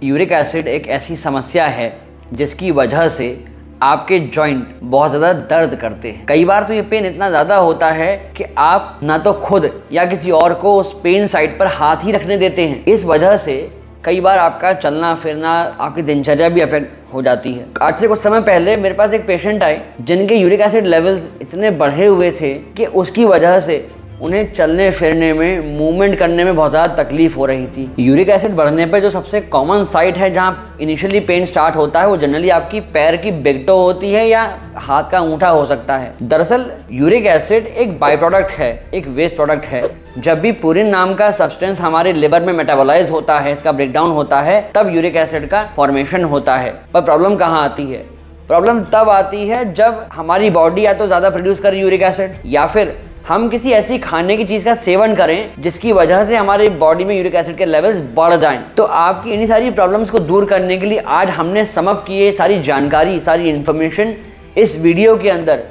Uric acid एक ऐसी समस्या है जिसकी वजह से आपके जॉइंट बहुत ज़्यादा दर्द करते हैं। कई बार तो ये पेन इतना ज़्यादा होता है कि आप ना तो खुद या किसी और को उस पेन साइड पर हाथ ही रखने देते हैं। इस वजह से कई बार आपका चलना फिरना, आपकी दिनचर्या भी अफेक्ट हो जाती है। आज से कुछ समय पहले मेरे पास एक पेशेंट आए जिनके यूरिक एसिड लेवल्स इतने बढ़े हुए थे कि उसकी वजह से उन्हें चलने फिरने में, मूवमेंट करने में बहुत ज़्यादा तकलीफ हो रही थी। यूरिक एसिड बढ़ने पर जो सबसे कॉमन साइट है जहाँ इनिशियली पेन स्टार्ट होता है वो जनरली आपकी पैर की बिग टो होती है या हाथ का अंगूठा हो सकता है। दरअसल यूरिक एसिड एक बाई प्रोडक्ट है, एक वेस्ट प्रोडक्ट है। जब भी पूरिन नाम का सब्सटेंस हमारे लिवर में मेटाबोलाइज होता है, इसका ब्रेकडाउन होता है, तब यूरिक एसिड का फॉर्मेशन होता है। पर प्रॉब्लम कहाँ आती है? प्रॉब्लम तब आती है जब हमारी बॉडी या तो ज़्यादा प्रोड्यूस करे यूरिक एसिड या फिर हम किसी ऐसी खाने की चीज़ का सेवन करें जिसकी वजह से हमारी बॉडी में यूरिक एसिड के लेवल्स बढ़ जाएं। तो आपकी इन्हीं सारी प्रॉब्लम्स को दूर करने के लिए आज हमने सम अप किए सारी जानकारी, सारी इन्फॉर्मेशन इस वीडियो के अंदर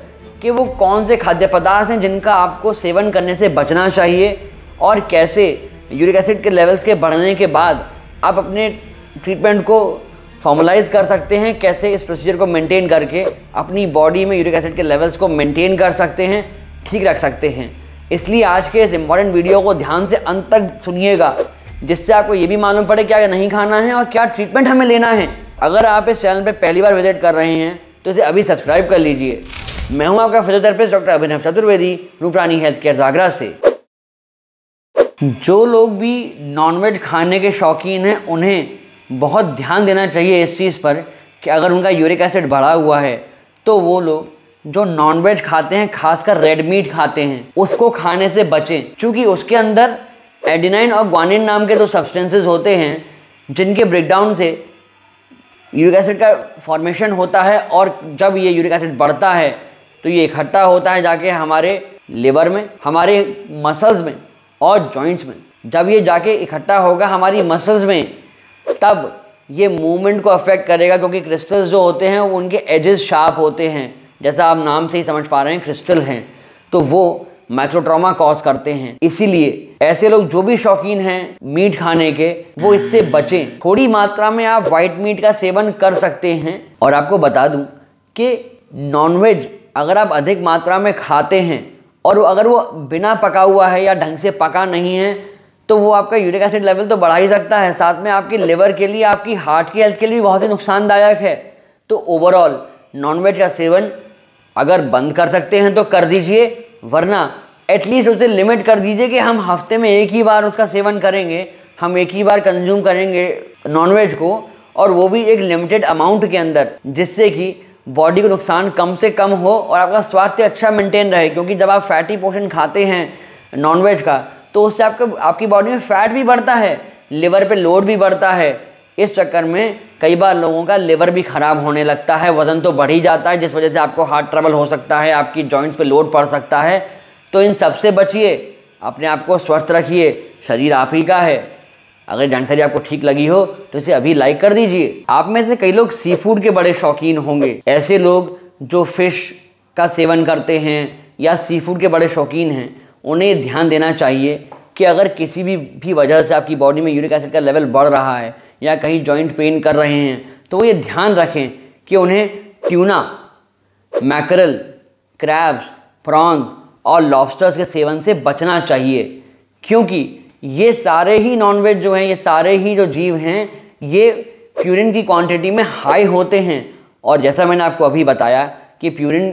कि वो कौन से खाद्य पदार्थ हैं जिनका आपको सेवन करने से बचना चाहिए और कैसे यूरिक एसिड के लेवल्स के बढ़ने के बाद आप अपने ट्रीटमेंट को फॉर्मलाइज कर सकते हैं, कैसे इस प्रोसीजर को मेंटेन करके अपनी बॉडी में यूरिक एसिड के लेवल्स को मेंटेन कर सकते हैं, ठीक रख सकते हैं। इसलिए आज के इस इम्पॉर्टेंट वीडियो को ध्यान से अंत तक सुनिएगा, जिससे आपको ये भी मालूम पड़े क्या नहीं खाना है और क्या ट्रीटमेंट हमें लेना है। अगर आप इस चैनल पर पहली बार विजिट कर रहे हैं तो इसे अभी सब्सक्राइब कर लीजिए। मैं हूं आपका फिजियोथेरेपिस्ट डॉक्टर अभिनव चतुर्वेदी, रूपरानी हेल्थ केयर जागरा से। जो लोग भी नॉनवेज खाने के शौकीन हैं उन्हें बहुत ध्यान देना चाहिए इस चीज़ पर कि अगर उनका यूरिक एसिड बढ़ा हुआ है तो वो लोग जो नॉनवेज खाते हैं, खासकर रेड मीट खाते हैं, उसको खाने से बचें, क्योंकि उसके अंदर एडेनाइन और ग्वानिन नाम के दो सब्सटेंसेस होते हैं जिनके ब्रेकडाउन से यूरिक एसिड का फॉर्मेशन होता है। और जब ये यूरिक एसिड बढ़ता है तो ये इकट्ठा होता है जाके हमारे लिवर में, हमारे मसल्स में और जॉइंट्स में। जब ये जाके इकट्ठा होगा हमारी मसल्स में, तब ये मूवमेंट को अफेक्ट करेगा, क्योंकि क्रिस्टल्स जो होते हैं वो उनके एजेस शार्प होते हैं, जैसा आप नाम से ही समझ पा रहे हैं क्रिस्टल हैं, तो वो माइक्रो ट्रॉमा कॉज करते हैं। इसीलिए ऐसे लोग जो भी शौकीन हैं मीट खाने के, वो इससे बचें। थोड़ी मात्रा में आप वाइट मीट का सेवन कर सकते हैं। और आपको बता दूं कि नॉनवेज अगर आप अधिक मात्रा में खाते हैं और अगर वो बिना पका हुआ है या ढंग से पका नहीं है तो वो आपका यूरिक एसिड लेवल तो बढ़ा ही सकता है, साथ में आपकी लिवर के लिए, आपकी हार्ट की हेल्थ के लिए भी बहुत ही नुकसानदायक है। तो ओवरऑल नॉनवेज का सेवन अगर बंद कर सकते हैं तो कर दीजिए, वरना एटलीस्ट उसे लिमिट कर दीजिए कि हम हफ्ते में एक ही बार उसका सेवन करेंगे, हम एक ही बार कंज्यूम करेंगे नॉनवेज को, और वो भी एक लिमिटेड अमाउंट के अंदर, जिससे कि बॉडी को नुकसान कम से कम हो और आपका स्वास्थ्य अच्छा मेंटेन रहे। क्योंकि जब आप फैटी पोर्शन खाते हैं नॉनवेज का तो उससे आपकी बॉडी में फैट भी बढ़ता है, लिवर पे लोड भी बढ़ता है। इस चक्कर में कई बार लोगों का लिवर भी ख़राब होने लगता है, वज़न तो बढ़ ही जाता है, जिस वजह से आपको हार्ट ट्रबल हो सकता है, आपकी जॉइंट्स पे लोड पड़ सकता है। तो इन सब से बचिए, अपने आप को स्वस्थ रखिए, शरीर आप ही का है। अगर जानकारी आपको ठीक लगी हो तो इसे अभी लाइक कर दीजिए। आप में से कई लोग सी फूड के बड़े शौकीन होंगे। ऐसे लोग जो फिश का सेवन करते हैं या सी फूड के बड़े शौकीन हैं, उन्हें ध्यान देना चाहिए कि अगर किसी भी वजह से आपकी बॉडी में यूरिक एसिड का लेवल बढ़ रहा है या कहीं जॉइंट पेन कर रहे हैं तो वो ये ध्यान रखें कि उन्हें ट्यूना, मैकरल, क्रैब्स, प्रॉन्स और लॉबस्टर्स के सेवन से बचना चाहिए। क्योंकि ये सारे ही नॉनवेज जो हैं, ये सारे ही जो जीव हैं, ये प्यूरिन की क्वांटिटी में हाई होते हैं। और जैसा मैंने आपको अभी बताया कि प्यूरिन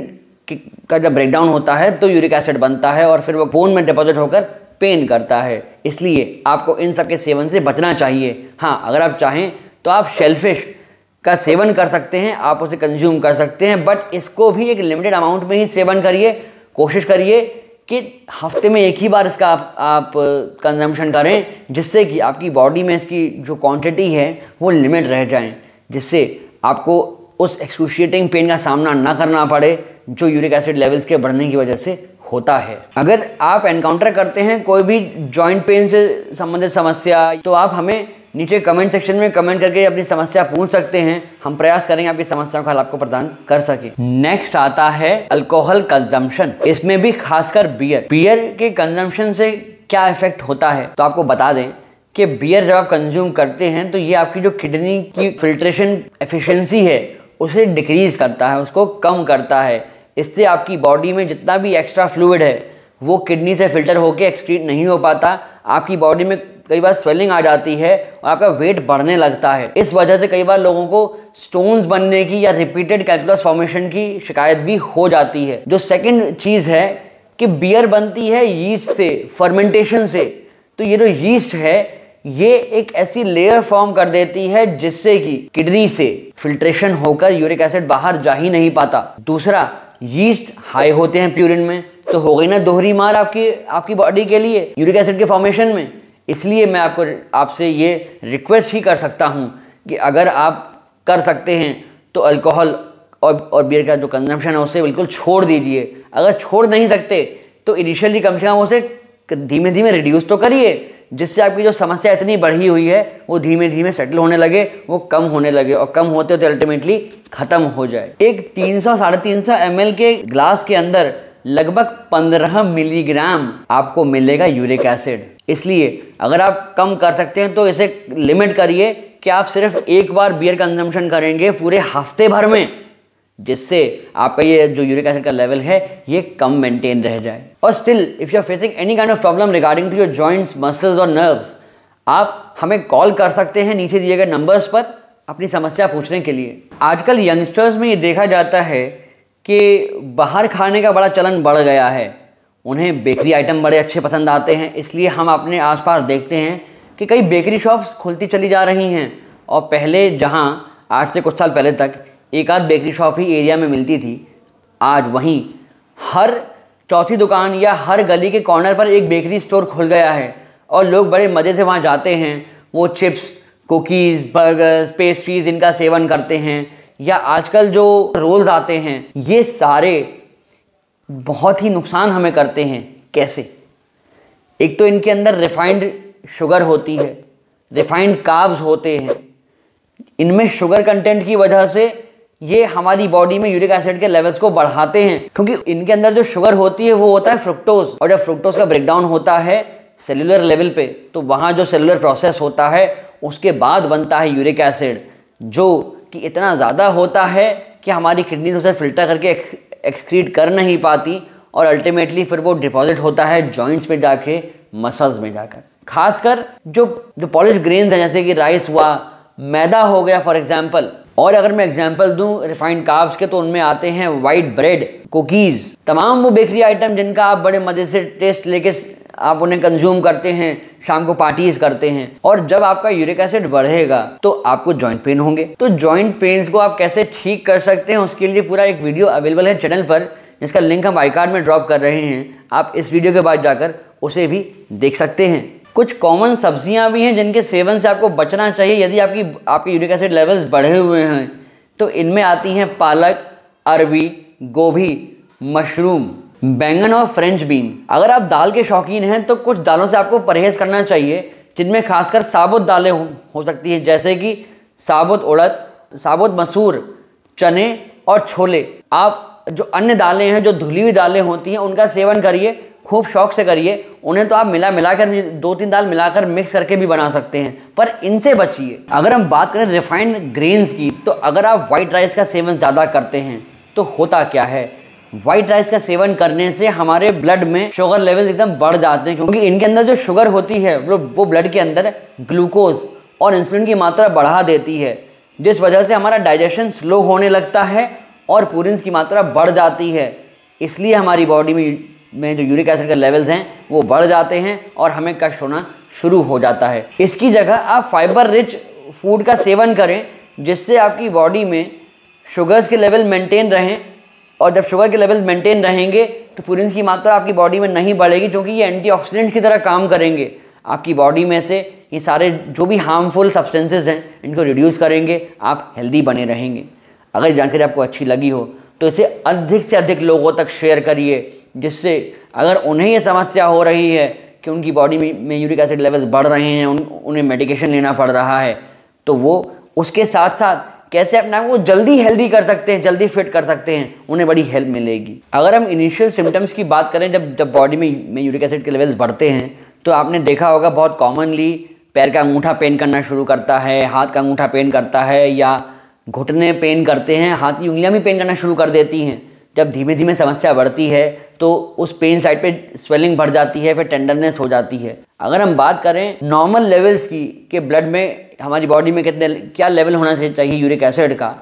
का जब ब्रेकडाउन होता है तो यूरिक एसिड बनता है और फिर वो बोन में डिपॉजिट होकर पेन करता है। इसलिए आपको इन सब के सेवन से बचना चाहिए। हाँ, अगर आप चाहें तो आप शेलफिश का सेवन कर सकते हैं, आप उसे कंज्यूम कर सकते हैं, बट इसको भी एक लिमिटेड अमाउंट में ही सेवन करिए। कोशिश करिए कि हफ्ते में एक ही बार इसका आप कंजम्पशन करें, जिससे कि आपकी बॉडी में इसकी जो क्वांटिटी है वो लिमिट रह जाए, जिससे आपको उस एक्सक्रूशिएटिंग पेन का सामना ना करना पड़े जो यूरिक एसिड लेवल्स के बढ़ने की वजह से होता है। अगर आप एनकाउंटर करते हैं कोई भी जॉइंट पेन से संबंधित समस्या, तो आप हमें नीचे कमेंट सेक्शन में कमेंट करके अपनी समस्या पूछ सकते हैं। हम प्रयास करेंगे आपकी समस्याओं का हल आपको प्रदान कर सके। नेक्स्ट आता है अल्कोहल कंजम्पशन। इसमें भी खासकर बियर के कंजम्पशन से क्या इफेक्ट होता है, तो आपको बता दें कि बियर जब आप कंज्यूम करते हैं तो ये आपकी जो किडनी की फिल्ट्रेशन एफिशिएंसी है उसे डिक्रीज़ करता है, उसको कम करता है। इससे आपकी बॉडी में जितना भी एक्स्ट्रा फ्लूइड है वो किडनी से फिल्टर होकर एक्सक्रीट नहीं हो पाता। आपकी बॉडी में कई बार स्वेलिंग आ जाती है और आपका वेट बढ़ने लगता है। इस वजह से कई बार लोगों को स्टोन्स बनने की या रिपीटेड कैल्कुलस फॉर्मेशन की शिकायत भी हो जाती है। जो सेकंड चीज़ है कि बियर बनती है यीस्ट से, फर्मेंटेशन से। तो ये जो यीस्ट है ये एक ऐसी लेयर फॉर्म कर देती है जिससे कि किडनी से फिल्ट्रेशन होकर यूरिक एसिड बाहर जा ही नहीं पाता। दूसरा, यीस्ट हाई होते हैं प्यूरिन में, तो हो गई ना दोहरी मार आपकी बॉडी के लिए यूरिक एसिड के फॉर्मेशन में। इसलिए मैं आपसे ये रिक्वेस्ट ही कर सकता हूँ कि अगर आप कर सकते हैं तो अल्कोहल और बियर का जो कंजम्पशन है उसे बिल्कुल छोड़ दीजिए। अगर छोड़ नहीं सकते तो इनिशियली कम से कम उसे धीमे धीमे रिड्यूस तो करिए, जिससे आपकी जो समस्या इतनी बढ़ी हुई है वो धीमे धीमे सेटल होने लगे, वो कम होने लगे और कम होते होते अल्टीमेटली ख़त्म हो जाए। एक 300-350 ml के ग्लास के अंदर लगभग 15 मिलीग्राम आपको मिलेगा यूरिक एसिड। इसलिए अगर आप कम कर सकते हैं तो इसे लिमिट करिए कि आप सिर्फ एक बार बियर कंजम्पशन करेंगे पूरे हफ्ते भर में, जिससे आपका ये जो यूरिक एसिड का लेवल है ये कम मेंटेन रह जाए। और still if you are facing any kind of problem regarding to your joints, muscles और नर्व्स, आप हमें कॉल कर सकते हैं नीचे दिए गए नंबर्स पर अपनी समस्या पूछने के लिए। आजकल यंगस्टर्स में ये देखा जाता है कि बाहर खाने का बड़ा चलन बढ़ गया है, उन्हें बेकरी आइटम बड़े अच्छे पसंद आते हैं। इसलिए हम अपने आसपास देखते हैं कि कई बेकरी शॉप्स खुलती चली जा रही हैं। और पहले जहां आज से कुछ साल पहले तक एक आध बेकरी शॉप ही एरिया में मिलती थी, आज वहीं हर चौथी दुकान या हर गली के कॉर्नर पर एक बेकरी स्टोर खुल गया है और लोग बड़े मज़े से वहाँ जाते हैं। वो चिप्स, कुकीज़, बर्गर्स, पेस्ट्रीज़ इनका सेवन करते हैं, या आजकल जो रोल्स आते हैं, ये सारे बहुत ही नुकसान हमें करते हैं। कैसे? एक तो इनके अंदर रिफाइंड शुगर होती है, रिफाइंड कार्ब्स होते हैं। इनमें शुगर कंटेंट की वजह से ये हमारी बॉडी में यूरिक एसिड के लेवल्स को बढ़ाते हैं, क्योंकि इनके अंदर जो शुगर होती है वो होता है फ्रुक्टोज। और जब फ्रुक्टोज का ब्रेकडाउन होता है सेलुलर लेवल पे, तो वहाँ जो सेलुलर प्रोसेस होता है उसके बाद बनता है यूरिक एसिड, जो कि इतना ज़्यादा होता है कि हमारी किडनी उसे फिल्टर करके एक्सक्रीट कर नहीं पाती और अल्टीमेटली फिर वो डिपॉजिट होता है जॉइंट्स में जाके, मसल्स में जाकर। खासकर जो पॉलिश ग्रेन्स हैं जैसे कि राइस हुआ, मैदा हो गया फॉर एग्जांपल। और अगर मैं एग्जांपल दूं रिफाइंड कार्ब्स के, तो उनमें आते हैं वाइट ब्रेड, कुकीज़, तमाम वो बेकरी आइटम जिनका आप बड़े मज़े से टेस्ट लेके आप उन्हें कंज्यूम करते हैं, शाम को पार्टीज करते हैं। और जब आपका यूरिक एसिड बढ़ेगा तो आपको जॉइंट पेन होंगे। तो जॉइंट पेन्स को आप कैसे ठीक कर सकते हैं उसके लिए पूरा एक वीडियो अवेलेबल है चैनल पर, जिसका लिंक हम आई कार्ड में ड्रॉप कर रहे हैं। आप इस वीडियो के बाद जाकर उसे भी देख सकते हैं। कुछ कॉमन सब्जियां भी हैं जिनके सेवन से आपको बचना चाहिए यदि आपके यूरिक एसिड लेवल्स बढ़े हुए हैं। तो इनमें आती हैं पालक, अरबी, गोभी, मशरूम, बैंगन और फ्रेंच बीन। अगर आप दाल के शौकीन हैं तो कुछ दालों से आपको परहेज़ करना चाहिए, जिनमें खासकर साबुत दालें हो सकती हैं, जैसे कि साबुत उड़द, साबुत मसूर, चने और छोले। आप जो अन्य दालें हैं, जो धुली हुई दालें होती हैं, उनका सेवन करिए, खूब शौक से करिए। उन्हें तो आप मिलाकर 2-3 दाल मिलाकर मिक्स करके भी बना सकते हैं, पर इनसे बचिए। अगर हम बात करें रिफाइंड ग्रेन्स की, तो अगर आप वाइट राइस का सेवन ज़्यादा करते हैं तो होता क्या है, वाइट राइस का सेवन करने से हमारे ब्लड में शुगर लेवल्स एकदम बढ़ जाते हैं, क्योंकि इनके अंदर जो शुगर होती है वो ब्लड के अंदर ग्लूकोज और इंसुलिन की मात्रा बढ़ा देती है, जिस वजह से हमारा डाइजेशन स्लो होने लगता है और पूरिन्स की मात्रा बढ़ जाती है। इसलिए हमारी बॉडी में जो यूरिक एसिड के लेवल्स हैं वो बढ़ जाते हैं और हमें कष्ट होना शुरू हो जाता है। इसकी जगह आप फाइबर रिच फूड का सेवन करें, जिससे आपकी बॉडी में शुगर्स के लेवल मेंटेन रहें। और जब शुगर के लेवल मेंटेन रहेंगे तो पूरिन्स की मात्रा आपकी बॉडी में नहीं बढ़ेगी, क्योंकि ये एंटीऑक्सीडेंट की तरह काम करेंगे। आपकी बॉडी में से ये सारे जो भी हार्मफुल सब्सटेंसेस हैं इनको रिड्यूस करेंगे, आप हेल्दी बने रहेंगे। अगर जानकारी आपको अच्छी लगी हो तो इसे अधिक से अधिक लोगों तक शेयर करिए, जिससे अगर उन्हें ये समस्या हो रही है कि उनकी बॉडी में यूरिक एसिड लेवल्स बढ़ रहे हैं, उन्हें मेडिकेशन लेना पड़ रहा है, तो वो उसके साथ साथ कैसे अपने आप को जल्दी हेल्दी कर सकते हैं, जल्दी फिट कर सकते हैं, उन्हें बड़ी हेल्प मिलेगी। अगर हम इनिशियल सिम्टम्स की बात करें, जब बॉडी में यूरिक एसिड के लेवल्स बढ़ते हैं, तो आपने देखा होगा बहुत कॉमनली पैर का अंगूठा पेन करना शुरू करता है, हाथ का अंगूठा पेन करता है, या घुटने पेन करते हैं, हाथ की उंगलियां भी पेन करना शुरू कर देती हैं। जब धीमे धीमे समस्या बढ़ती है तो उस पेन साइड पे स्वेलिंग बढ़ जाती है, फिर टेंडरनेस हो जाती है। अगर हम बात करें नॉर्मल लेवल्स की कि ब्लड में हमारी बॉडी में क्या लेवल होना चाहिए यूरिक एसिड का,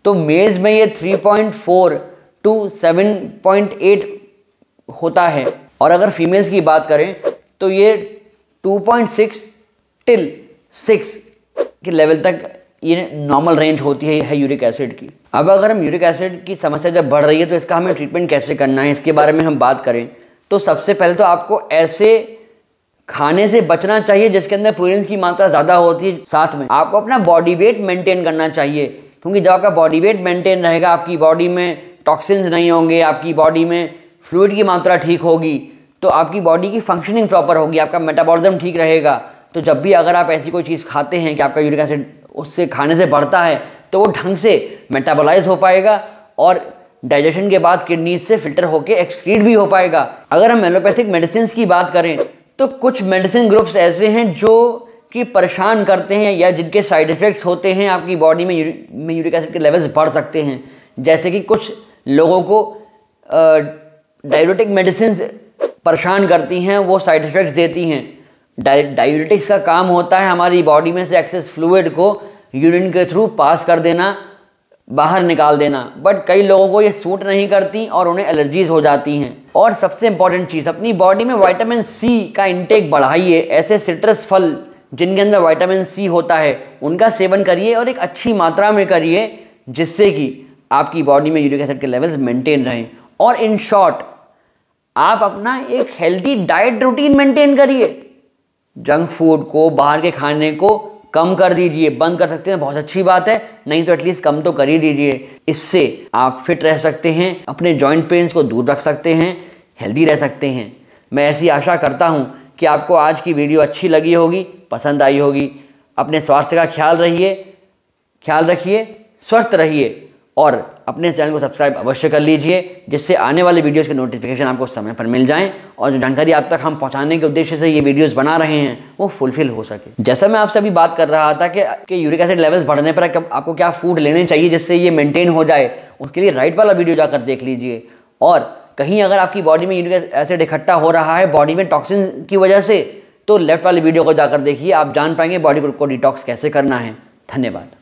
तो मेल्स में ये 3.4 to 7.8 होता है, और अगर फीमेल्स की बात करें तो ये 2.6 till 6 के लेवल तक ये नॉर्मल रेंज होती है यूरिक एसिड की। अब अगर हम यूरिक एसिड की समस्या जब बढ़ रही है तो इसका हमें ट्रीटमेंट कैसे करना है, इसके बारे में हम बात करें तो सबसे पहले तो आपको ऐसे खाने से बचना चाहिए जिसके अंदर प्यूरिन्स की मात्रा ज़्यादा होती है। साथ में आपको अपना बॉडी वेट मेंटेन करना चाहिए, क्योंकि जब आपका बॉडी वेट मेंटेन रहेगा, आपकी बॉडी में टॉक्सिन्स नहीं होंगे, आपकी बॉडी में फ्लूइड की मात्रा ठीक होगी, तो आपकी बॉडी की फंक्शनिंग प्रॉपर होगी, आपका मेटाबॉलिज्म ठीक रहेगा। तो जब भी अगर आप ऐसी कोई चीज़ खाते हैं कि आपका यूरिक एसिड उससे खाने से बढ़ता है, तो वो ढंग से मेटाबोलाइज हो पाएगा और डाइजेशन के बाद किडनी से फिल्टर होकर एक्सक्रीट भी हो पाएगा। अगर हम एलोपैथिक मेडिसिन की बात करें तो कुछ मेडिसिन ग्रुप्स ऐसे हैं जो कि परेशान करते हैं या जिनके साइड इफ़ेक्ट्स होते हैं, आपकी बॉडी में यूरिक एसिड के लेवल्स बढ़ सकते हैं। जैसे कि कुछ लोगों को डायबिटिक मेडिसिन परेशान करती हैं, वो साइड इफ़ेक्ट्स देती हैं। डायूरेटिक्स का काम होता है हमारी बॉडी में से एक्सेस फ्लूइड को यूरिन के थ्रू पास कर देना, बाहर निकाल देना, बट कई लोगों को ये सूट नहीं करती और उन्हें एलर्जीज हो जाती हैं। और सबसे इंपॉर्टेंट चीज़, अपनी बॉडी में विटामिन सी का इंटेक बढ़ाइए। ऐसे सिट्रस फल जिनके अंदर विटामिन सी होता है उनका सेवन करिए और एक अच्छी मात्रा में करिए, जिससे कि आपकी बॉडी में यूरिक एसिड के लेवल्स मेंटेन रहें। और इन शॉर्ट आप अपना एक हेल्दी डाइट रूटीन मेंटेन करिए। जंक फूड को, बाहर के खाने को कम कर दीजिए, बंद कर सकते हैं बहुत अच्छी बात है, नहीं तो एटलीस्ट कम तो कर ही दीजिए। इससे आप फिट रह सकते हैं, अपने जॉइंट पेन्स को दूर रख सकते हैं, हेल्दी रह सकते हैं। मैं ऐसी आशा करता हूं कि आपको आज की वीडियो अच्छी लगी होगी, पसंद आई होगी। अपने स्वास्थ्य का ख्याल रखिए, स्वस्थ रहिए और अपने चैनल को सब्सक्राइब अवश्य कर लीजिए, जिससे आने वाले वीडियोस के नोटिफिकेशन आपको समय पर मिल जाएं और जो जानकारी आप तक हम पहुंचाने के उद्देश्य से ये वीडियोस बना रहे हैं वो फुलफिल हो सके। जैसा मैं आपसे अभी बात कर रहा था कि यूरिक एसिड लेवल्स बढ़ने पर आपको क्या फूड लेने चाहिए जिससे ये मेंटेन हो जाए, उसके लिए राइट वाला वीडियो जाकर देख लीजिए। और कहीं अगर आपकी बॉडी में यूरिक एसिड इकट्ठा हो रहा है बॉडी में टॉक्सिन की वजह से, तो लेफ्ट वाले वीडियो को जाकर देखिए, आप जान पाएंगे बॉडी को डिटॉक्स कैसे करना है। धन्यवाद।